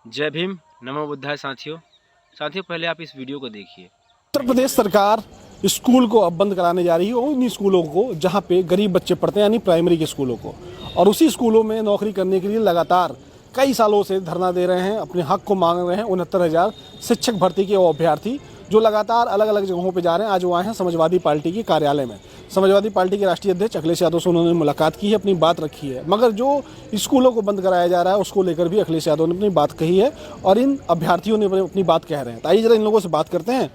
जय भीम, नमो बुद्धाय। साथियों पहले आप इस वीडियो को देखिए। उत्तर प्रदेश सरकार स्कूल को अब बंद कराने जा रही है, उन्हीं स्कूलों को जहां पे गरीब बच्चे पढ़ते हैं, यानी प्राइमरी के स्कूलों को। और उसी स्कूलों में नौकरी करने के लिए लगातार कई सालों से धरना दे रहे हैं, अपने हक को मांग रहे हैं 69,000 शिक्षक भर्ती के वो अभ्यर्थी जो लगातार अलग अलग जगहों पे जा रहे हैं। आज वो आए हैं समाजवादी पार्टी के कार्यालय में। समाजवादी पार्टी के राष्ट्रीय अध्यक्ष अखिलेश यादव से उन्होंने मुलाकात की है, अपनी बात रखी है। मगर जो स्कूलों को बंद कराया जा रहा है उसको लेकर भी अखिलेश यादव ने अपनी बात कही है और इन अभ्यर्थियों ने अपनी बात कह रहे हैं। तो आइए जरा इन लोगों से बात करते हैं।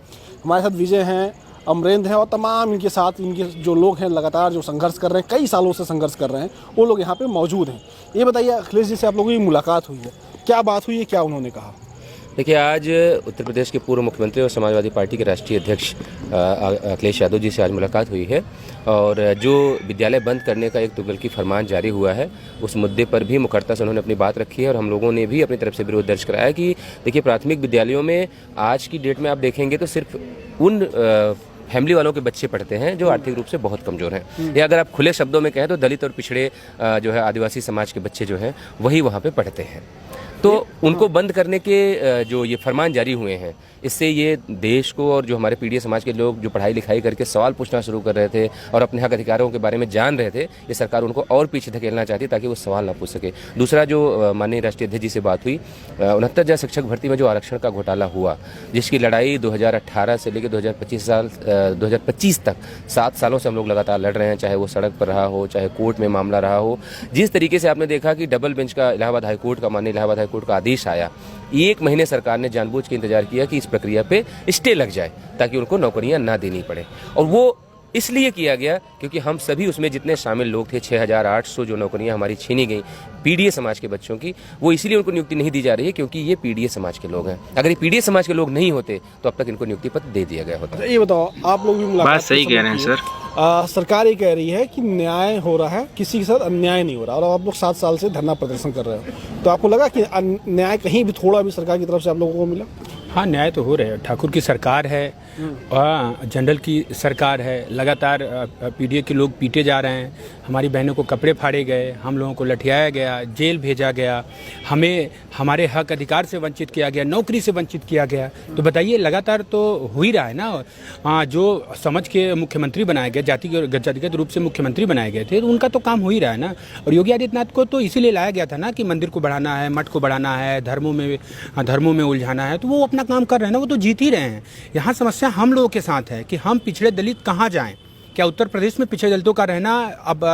हमारे साथ विजय हैं, अमरेंद्र हैं और तमाम इनके साथ इनके जो लोग हैं लगातार जो संघर्ष कर रहे हैं, कई सालों से संघर्ष कर रहे हैं, वो लोग यहाँ पे मौजूद हैं। ये बताइए अखिलेश जी से आप लोगों की मुलाकात हुई है, क्या बात हुई है, क्या उन्होंने कहा? देखिए, आज उत्तर प्रदेश के पूर्व मुख्यमंत्री और समाजवादी पार्टी के राष्ट्रीय अध्यक्ष अखिलेश यादव जी से आज मुलाकात हुई है और जो विद्यालय बंद करने का एक तुगलकी फरमान जारी हुआ है उस मुद्दे पर भी मुखरता से उन्होंने अपनी बात रखी है और हम लोगों ने भी अपनी तरफ से विरोध दर्ज कराया कि देखिए, प्राथमिक विद्यालयों में आज की डेट में आप देखेंगे तो सिर्फ उन फैमिली वालों के बच्चे पढ़ते हैं जो आर्थिक रूप से बहुत कमज़ोर हैं, या अगर आप खुले शब्दों में कहें तो दलित और पिछड़े जो है आदिवासी समाज के बच्चे जो हैं वही वहाँ पे पढ़ते हैं। तो उनको बंद करने के जो ये फरमान जारी हुए हैं, इससे ये देश को और जो हमारे पीढ़ी समाज के लोग जो पढ़ाई लिखाई करके सवाल पूछना शुरू कर रहे थे और अपने हक अधिकारों के बारे में जान रहे थे, ये सरकार उनको और पीछे धकेलना चाहती ताकि वो सवाल ना पूछ सके। दूसरा, जो माननीय राष्ट्रीय अध्यक्ष जी से बात हुई, 69,000 शिक्षक भर्ती में जो आरक्षण का घोटाला हुआ, जिसकी लड़ाई 2018 से लेकर 2025 तक 7 सालों से हम लोग लगातार लड़ रहे हैं, चाहे वो सड़क पर रहा हो, चाहे कोर्ट में मामला रहा हो। जिस तरीके से आपने देखा कि डबल बेंच का इलाहाबाद हाईकोर्ट का माननीय इलाहाबाद हाईकोर्ट का आदेश आया, 1 महीने सरकार ने जानबूझ के इंतजार किया कि इस प्रक्रिया पे स्टे लग जाए ताकि उनको नौकरियां ना देनी पड़े। और वो इसलिए किया गया क्योंकि हम सभी उसमें जितने शामिल लोग थे, 6,800 जो नौकरियां हमारी छीनी गई पीडीए समाज के बच्चों की, वो इसीलिए उनको नियुक्ति नहीं दी जा रही है क्योंकि ये पीडीए समाज के लोग हैं। अगर ये पीडीए समाज के लोग नहीं होते तो अब तक इनको नियुक्ति पत्र दे दिया गया होता। ये बताओ, आप लोग भी मुलाकात बात सही कह रहे हैं सर। सरकार ये कह रही है कि न्याय हो रहा है, किसी के साथ अन्याय नहीं हो रहा, और आप लोग 7 साल से धरना प्रदर्शन कर रहे हो, तो आपको लगा कि न्याय कहीं भी थोड़ा भी सरकार की तरफ से आप लोगों को मिला? हाँ, न्याय तो हो रहा है। ठाकुर की सरकार है, जनरल की सरकार है, लगातार पीडीए के लोग पीटे जा रहे हैं, हमारी बहनों को कपड़े फाड़े गए, हम लोगों को लठियाया गया, जेल भेजा गया, हमें हमारे हक अधिकार से वंचित किया गया, नौकरी से वंचित किया गया। तो बताइए, लगातार तो हो ही रहा है ना। जो समझ के मुख्यमंत्री बनाए गए, जातिगत रूप से मुख्यमंत्री बनाए गए थे, तो उनका तो काम हो ही रहा है ना। और योगी आदित्यनाथ को तो इसीलिए लाया गया था ना कि मंदिर को बढ़ाना है, मठ को बढ़ाना है, धर्मों में उलझाना है, तो वो अपना काम कर रहे हैं ना, वो तो जीत ही रहे हैं। यहाँ समस्या हम लोगों के साथ है कि हम पिछड़े दलित कहाँ जाएं? क्या उत्तर प्रदेश में पिछड़े दलितों का रहना अब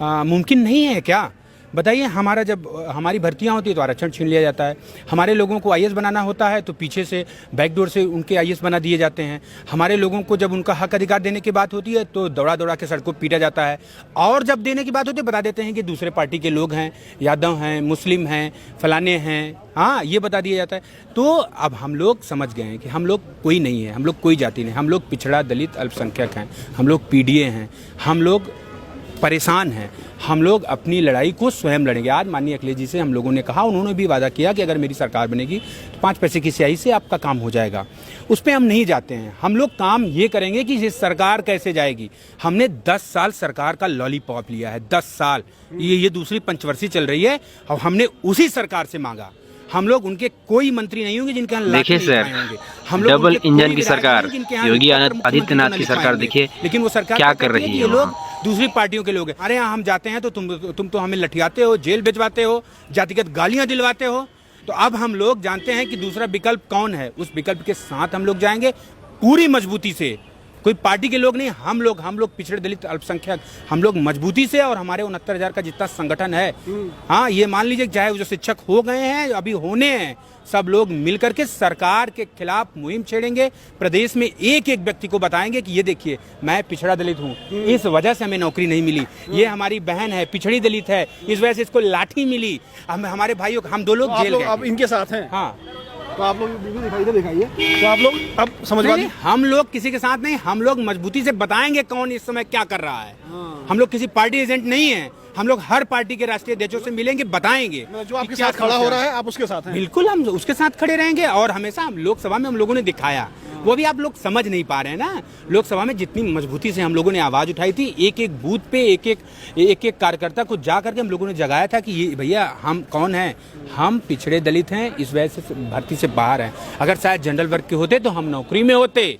मुमकिन नहीं है क्या? बताइए, जब हमारी भर्तियां होती है तो आरक्षण छीन लिया जाता है, हमारे लोगों को आईएएस बनाना होता है तो पीछे से बैकडोर से उनके आईएएस बना दिए जाते हैं, हमारे लोगों को जब उनका हक अधिकार देने की बात होती है तो दौड़ा के सड़कों पर पीटा जाता है, और जब देने की बात होती है बता देते हैं कि दूसरे पार्टी के लोग हैं, यादव हैं, मुस्लिम हैं, फलाने हैं, हाँ, ये बता दिया जाता है। तो अब हम लोग समझ गए हैं कि हम लोग कोई नहीं है, हम लोग कोई जाति नहीं, हम लोग पिछड़ा दलित अल्पसंख्यक हैं, हम लोग पीडीए हैं, हम लोग परेशान हैं, हम लोग अपनी लड़ाई को स्वयं लड़ेंगे। आज माननीय अखिलेश जी से हम लोगों ने कहा, उन्होंने भी वादा किया कि अगर मेरी सरकार बनेगी तो 5 पैसे की स्याही से आपका काम हो जाएगा। उस पर हम नहीं जाते हैं, हम लोग काम ये करेंगे कि ये सरकार कैसे जाएगी। हमने 10 साल सरकार का लॉलीपॉप लिया है, 10 साल, ये दूसरी पंचवर्षीय चल रही है और हमने उसी सरकार से मांगा। हम लोग उनके कोई मंत्री नहीं होंगे जिनके यहाँ देखिए सर, हम लोग डबल इंजन की सरकार, योगी आदित्यनाथ की सरकार, देखिए लेकिन वो सरकार क्या कर रही है। ये लोग दूसरी पार्टियों के लोग हैं। अरे यहाँ हम जाते हैं तो तुम तो हमें लठियाते हो, जेल भिजवाते हो, जातिगत गालियां दिलवाते हो। तो अब हम लोग जानते हैं कि दूसरा विकल्प कौन है, उस विकल्प के साथ हम लोग जाएंगे पूरी मजबूती से। कोई पार्टी के लोग नहीं, हम लोग पिछड़े दलित अल्पसंख्यक, हम लोग मजबूती से, और हमारे 69,000 का जितना संगठन है, हाँ, ये मान लीजिए चाहे जो शिक्षक हो गए हैं, अभी होने हैं, सब लोग मिलकर के सरकार के खिलाफ मुहिम छेड़ेंगे। प्रदेश में एक एक व्यक्ति को बताएंगे कि ये देखिए, मैं पिछड़ा दलित हूँ, इस वजह से हमें नौकरी नहीं मिली, ये हमारी बहन है, पिछड़ी दलित है, इस वजह से इसको लाठी मिली, हमारे भाइयों, हम 2 लोग जेल गए। अब इनके साथ हैं। हाँ, तो आप लोग दिखाइए, तो आप लोग अब समझवादी, हम लोग किसी के साथ नहीं, हम लोग मजबूती से बताएंगे कौन इस समय क्या कर रहा है। हम लोग किसी पार्टी एजेंट नहीं है, हम लोग हर पार्टी के राष्ट्रीय अध्यक्षों से मिलेंगे, बताएंगे जो आपके साथ खड़ा हो रहा है, आप उसके साथ हैं। बिल्कुल, हम उसके साथ खड़े रहेंगे। और हमेशा हम लोकसभा में हम लोगों ने दिखाया, वो भी आप लोग समझ नहीं पा रहे हैं ना। लोकसभा में जितनी मजबूती से हम लोगों ने आवाज उठाई थी, एक एक बूथ पे एक एक कार्यकर्ता को जा करके हम लोगों ने जगाया था कि ये भैया हम कौन हैं, हम पिछड़े दलित हैं, इस वजह से भर्ती से बाहर हैं। अगर शायद जनरल वर्ग के होते तो हम नौकरी में होते,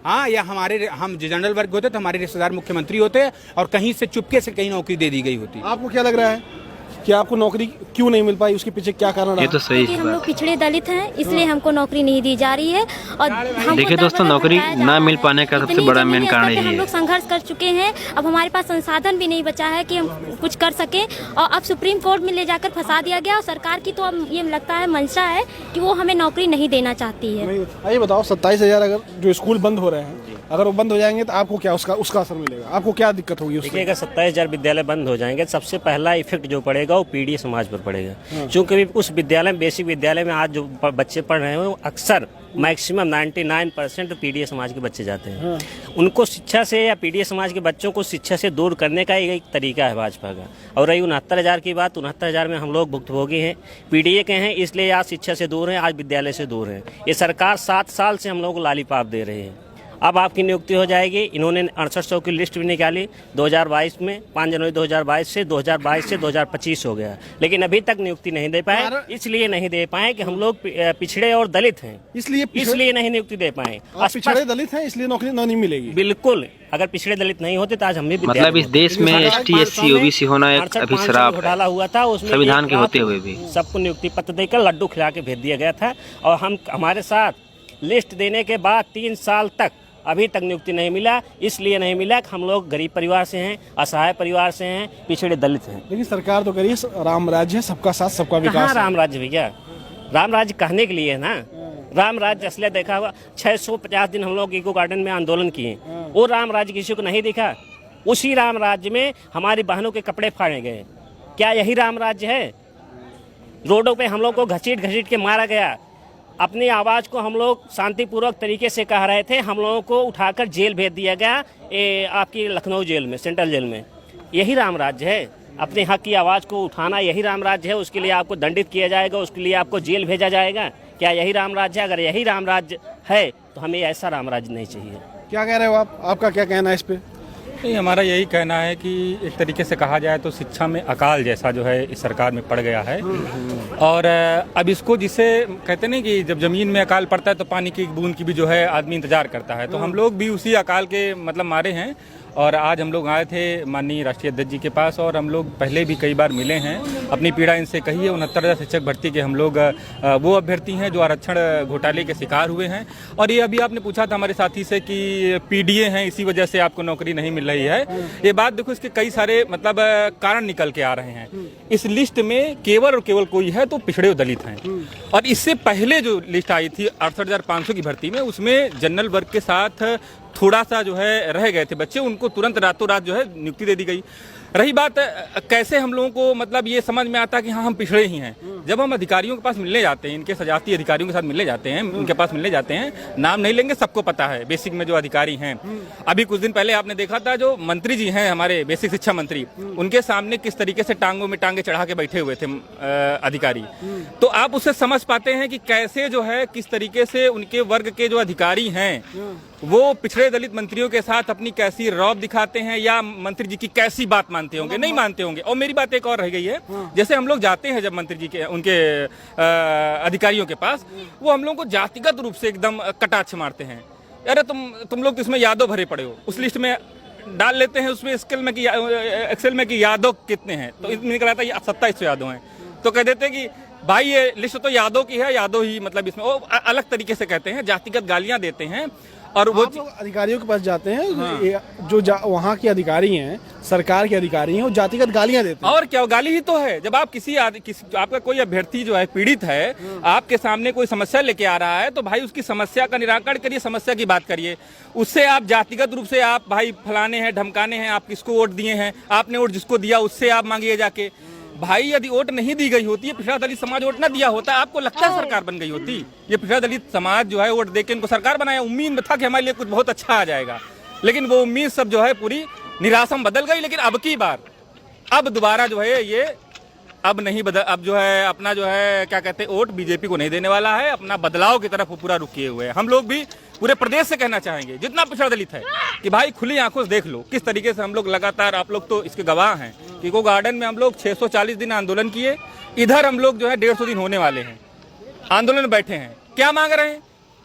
हाँ, या हम जनरल वर्ग होते तो हमारे रिश्तेदार मुख्यमंत्री होते और कहीं से चुपके से कहीं नौकरी दे दी गई होती। आपको क्या लग रहा है कि आपको नौकरी क्यों नहीं मिल पाई, उसके पीछे क्या कारण रहा? ये तो सही हम लोग पिछड़े दलित हैं, इसलिए हमको नौकरी नहीं दी जा रही है। और देखिए दोस्तों, नौकरी ना मिल पाने का सबसे बड़ा मेन कारण यही हम है। लोग संघर्ष कर चुके हैं, अब हमारे पास संसाधन भी नहीं बचा है कि हम कुछ कर सके। और अब सुप्रीम कोर्ट में ले जाकर फंसा दिया गया और सरकार की तो अब ये लगता है मंशा है कि वो हमें नौकरी नहीं देना चाहती है। ये बताओ, 27,000 अगर जो स्कूल बंद हो रहे हैं, अगर वो बंद हो जाएंगे तो आपको क्या उसका असर मिलेगा? आपको क्या दिक्कत होगी उससे? देखिए, अगर 27,000 विद्यालय बंद हो जाएंगे, सबसे पहला इफेक्ट जो पड़ेगा वो पीडीए समाज पर पड़ेगा। क्योंकि उस विद्यालय में, बेसिक विद्यालय में आज जो बच्चे पढ़ रहे हैं वो अक्सर मैक्सिमम 99% पीडीए समाज के बच्चे जाते हैं। उनको शिक्षा से, या पीडीए समाज के बच्चों को शिक्षा से दूर करने का एक तरीका है भाजपा का। और रही 69,000 की बात, 69,000 में हम लोग भुक्तभोगी हैं, पीडीए के हैं, इसलिए आज शिक्षा से दूर हैं, आज विद्यालय से दूर हैं। ये सरकार 7 साल से हम लोगों को लालीपाप दे रही है। अब आपकी नियुक्ति हो जाएगी। इन्होंने 6800 की लिस्ट भी निकाली 2022 में, 5 जनवरी 2022 से 2025 हो गया, लेकिन अभी तक नियुक्ति नहीं दे पाए। इसलिए नहीं दे पाए कि हम लोग पिछड़े और दलित हैं, इसलिए नहीं नियुक्ति दे पाए। पिछड़े दलित हैं इसलिए नौकरी नहीं मिलेगी। बिल्कुल, अगर पिछड़े दलित नहीं होते तो आज हम भी मतलब इस देश में ST SC OBC होना एक अभिश्राप घोटाला हुआ था, उसमें संविधान के होते हुए भी सबको नियुक्ति पत्र देकर लड्डू खिला के भेज दिया गया था। और हमारे साथ लिस्ट देने के बाद 3 साल तक अभी तक नियुक्ति नहीं मिला। इसलिए नहीं मिला कि हम लोग गरीब परिवार से हैं, असहाय परिवार से हैं, पिछड़े दलित हैं। लेकिन सरकार तो करिए राम राज्य है, सबका साथ सबका विकास। कहाँ राम राज्य भैया? राम राज्य कहने के लिए है ना। राम राज्य असलियत देखा हुआ, 650 दिन हम लोग इको गार्डन में आंदोलन किए, वो राम राज्य किसी को नहीं दिखा। उसी राम राज्य में हमारी बहनों के कपड़े फाड़े गए, क्या यही राम राज्य है? रोडों पे हम लोग को घसीट घसीट के मारा गया। अपनी आवाज़ को हम लोग शांतिपूर्वक तरीके से कह रहे थे, हम लोगों को उठाकर जेल भेज दिया गया, आपकी लखनऊ जेल में, सेंट्रल जेल में। यही राम राज्य है? अपने हक की आवाज़ को उठाना यही राम राज्य है? उसके लिए आपको दंडित किया जाएगा, उसके लिए आपको जेल भेजा जाएगा, क्या यही राम राज्य है? अगर यही राम राज्य है तो हमें ऐसा राम राज्य नहीं चाहिए। क्या कह रहे हो आप? आपका क्या कहना है इस पे? नहीं, हमारा यही कहना है कि एक तरीके से कहा जाए तो शिक्षा में अकाल जैसा जो है इस सरकार में पड़ गया है। और अब इसको, जिसे कहते नहीं कि जब ज़मीन में अकाल पड़ता है तो पानी की बूंद की भी जो है आदमी इंतजार करता है, तो हम लोग भी उसी अकाल के मतलब मारे हैं। और आज हम लोग आए थे माननीय राष्ट्रीय अध्यक्ष जी के पास, और हम लोग पहले भी कई बार मिले हैं, अपनी पीड़ा इनसे कही है। 69,000 शिक्षक भर्ती के हम लोग वो अभ्यर्थी हैं जो आरक्षण घोटाले के शिकार हुए हैं। और ये अभी आपने पूछा था हमारे साथी से कि पीडीए हैं, इसी वजह से आपको नौकरी नहीं मिल रही है। ये बात देखो, इसके कई सारे मतलब कारण निकल के आ रहे हैं। इस लिस्ट में केवल और केवल कोई है तो पिछड़े दलित हैं। और इससे पहले जो लिस्ट आई थी 68,500 की भर्ती में, उसमें जनरल वर्ग के साथ थोड़ा सा जो है रह गए थे बच्चे, उनको तुरंत रातों रात जो है नियुक्ति दे दी गई। रही बात कैसे हम लोगों को मतलब ये समझ में आता कि हाँ हम पिछड़े ही हैं, जब हम अधिकारियों के पास मिलने जाते हैं, इनके सजाती अधिकारियों के साथ मिलने जाते हैं, उनके पास मिलने जाते हैं, नाम नहीं लेंगे, सबको पता है बेसिक में जो अधिकारी हैं। अभी कुछ दिन पहले आपने देखा था जो मंत्री जी हैं हमारे बेसिक शिक्षा मंत्री, उनके सामने किस तरीके से टांगों में टांगे चढ़ा के बैठे हुए थे अधिकारी। तो आप उससे समझ पाते हैं कि कैसे जो है किस तरीके से उनके वर्ग के जो अधिकारी हैं वो पिछड़े दलित मंत्रियों के साथ अपनी कैसी रौब दिखाते हैं, या मंत्री जी की कैसी बात मानते होंगे, नहीं मानते होंगे। और मेरी बात एक और रह गई है, जैसे हम लोग जाते हैं जब मंत्री जी के उनके अधिकारियों के पास, वो हम लोग को जातिगत रूप से एकदम कटाक्ष मारते हैं। अरे तुम लोग तो इसमें यादव भरे पड़े हो, उस लिस्ट में डाल लेते हैं उसमें एक्सेल में कि यादव कितने हैं, तो इसमें निकल आता है 2700 यादव हैं, तो कह देते हैं कि भाई ये लिस्ट तो यादव की है, यादव ही मतलब इसमें, वो अलग तरीके से कहते हैं, जातिगत गालियां देते हैं। और वो अधिकारियों के पास जाते हैं, हाँ। जो वहाँ के अधिकारी हैं, सरकार के अधिकारी हैं, वो जातिगत गालियां देते हैं। और क्या, गाली ही तो है। जब आप किसी आपका कोई अभ्यर्थी जो है पीड़ित है, आपके सामने कोई समस्या लेके आ रहा है, तो भाई उसकी समस्या का निराकरण करिए, समस्या की बात करिए। उससे आप जातिगत रूप से आप भाई फलाने हैं, ढमकाने हैं, आप किसको वोट दिए हैं, आपने वोट जिसको दिया उससे आप मांगिए जाके। भाई यदि वोट नहीं दी गई होती है, पिछड़ा दलित समाज वोट ना दिया होता, आपको लगता है सरकार बन गई होती? ये पिछड़ा दलित समाज जो है वोट देके इनको सरकार बनाया, उम्मीद में था कि हमारे लिए कुछ बहुत अच्छा आ जाएगा, लेकिन वो उम्मीद सब जो है पूरी निराशा में बदल गई। लेकिन अब की बार, अब दोबारा जो है ये अब नहीं बदल, अब जो है अपना जो है क्या कहते हैं वोट बीजेपी को नहीं देने वाला है, अपना बदलाव की तरफ वो पूरा रुक किए हुए हैं। हम लोग भी पूरे प्रदेश से कहना चाहेंगे जितना पिछड़ा दलित है कि भाई खुली आंखों से देख लो किस तरीके से हम लोग लगातार, आप लोग तो इसके गवाह हैं कि इको गार्डन में हम लोग 640 दिन आंदोलन किए, इधर हम लोग जो है 150 दिन होने वाले हैं आंदोलन में बैठे हैं। क्या मांग रहे हैं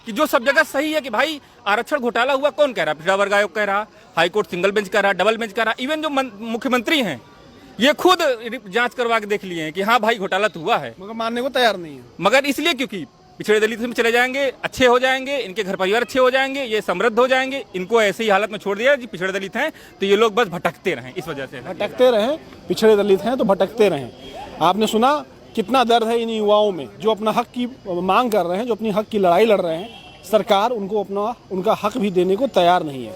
कि जो सब जगह सही है कि भाई आरक्षण घोटाला हुआ, कौन कह रहा? पिछड़ा वर्ग आयोग कह रहा, हाईकोर्ट सिंगल बेंच कह रहा, डबल बेंच कह रहा, इवन जो मुख्यमंत्री हैं ये खुद जांच करवा के देख लिए हैं कि हाँ भाई घोटाला तो हुआ है, मगर मानने को तैयार नहीं है। मगर इसलिए क्योंकि पिछड़े दलित में चले जाएंगे, अच्छे हो जाएंगे, इनके घर परिवार अच्छे हो जाएंगे, ये समृद्ध हो जाएंगे, इनको ऐसे ही हालत में छोड़ दिया जी पिछड़े दलित हैं तो ये लोग बस भटकते रहें, इस वजह से भटकते रहें, पिछड़े दलित हैं तो भटकते रहें। आपने सुना कितना दर्द है इन युवाओं में जो अपना हक की मांग कर रहे हैं, जो अपनी हक की लड़ाई लड़ रहे हैं। सरकार उनको उनका हक भी देने को तैयार नहीं है।